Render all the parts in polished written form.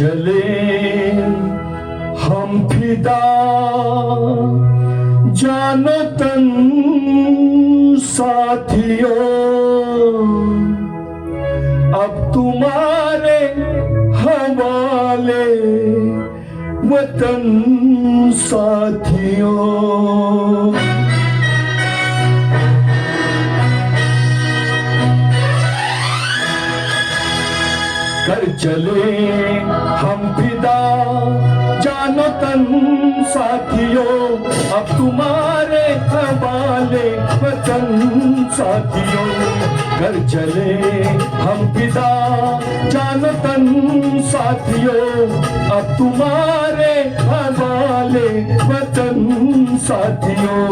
चले हम फिदा जानो तन साथियों, अब तुम्हारे हवाले वतन साथियों। कर चले हम फिदा जानो तन साथियों, अब तुम्हारे हवाले वतन साथियों। कर चले हम फिदा जानो तन साथियों, अब तुम्हारे हवाले वतन साथियों।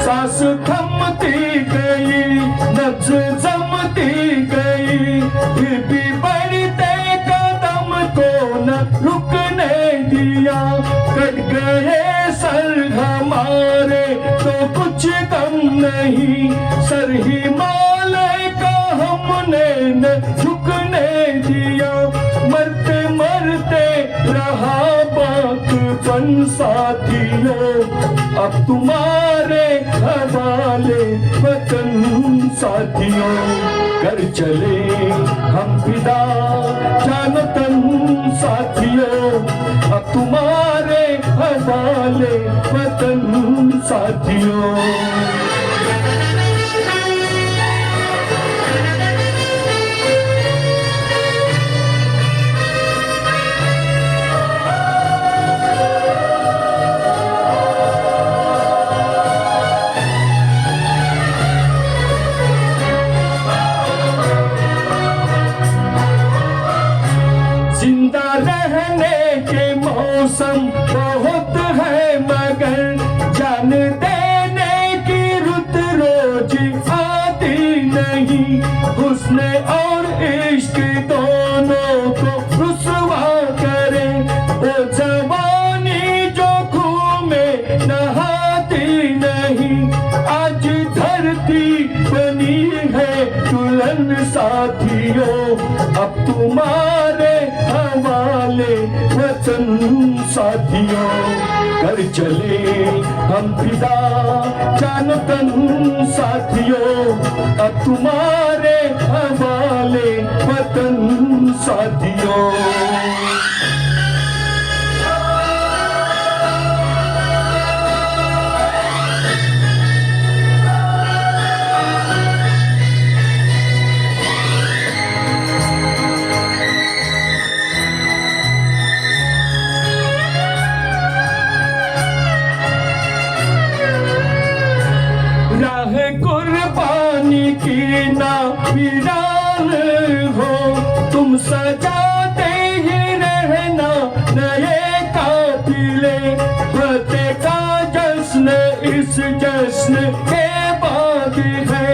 सांस थमती गई, नब्ज जमती गई, फिर भी बढ़ते कदम को न रुकने दिया। कट गए सर हमारे तो कुछ गम नहीं, सर हिमालय का हमने न झुकने दिया। मरते मरते रहा बाकपन साथियों, अब तुम्हारे हवाले वतन साथियों। कर चले हम फिदा जानो तन साथियों, अब तुम्हारे हवाले वतन साथियों। जिंदा रहने के मौसम बहुत है, मगर जान देने की रुत रोज आती नहीं। हुस्न और इश्क दोनों को रुसवा करे, वो जवानी जो खून में नहाती नहीं। आज धरती बनी है दुल्हन साथियों, अब तुम्हारे हवाले वतन साथियों। कर चले हम फिदा जानो तन साथियों, अब तुम्हारे हवाले वतन साथियों। राह कुर्बानी की ना वीरान हो, तुम सजाते ही रहना नए काफिले। फतेह का जश्न इस जश्न के बाद है,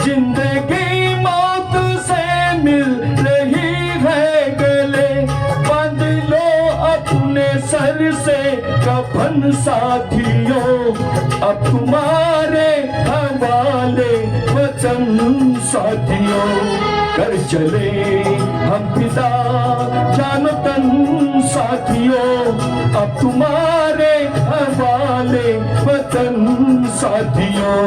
जिंदगी मौत से मिल रही है गले। बांध लो अपने सर से कफन साथियों, अब तुम्हारे हवाले वतन साथियों। कर चले हम फिदा जानो तन साथियों, अब तुम्हारे हवाले वतन साथियों।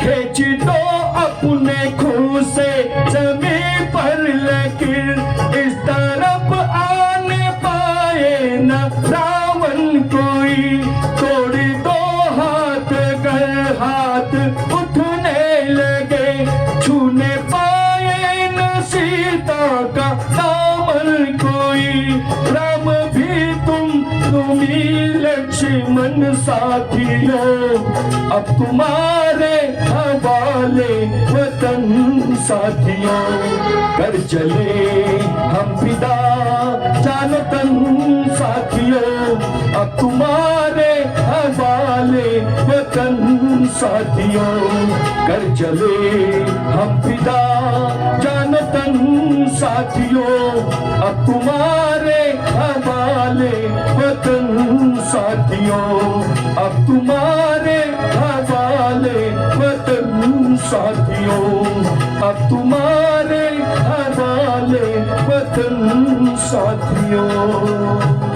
खींच दो अपने खून से जमीन पर लकीर, इस तरफ आने पाए न रावण कोई। तोड़ दो हाथ कर हाथ उठने लगे, छूने पाए न सीता का दामन कोई। राम साथियों, अब तुम्हारे हवाले वतन साथियों। कर चले हम फिदा जानो तन साथियों, अब तुम्हारे हवाले वतन साथियों। कर चले हम फिदा जानो तन साथियों, अब तुम्हारे हवाले वतन साथियों। अब तुम्हारे हवाले वतन साथियों, अब तुम्हारे हवाले वतन साथियों।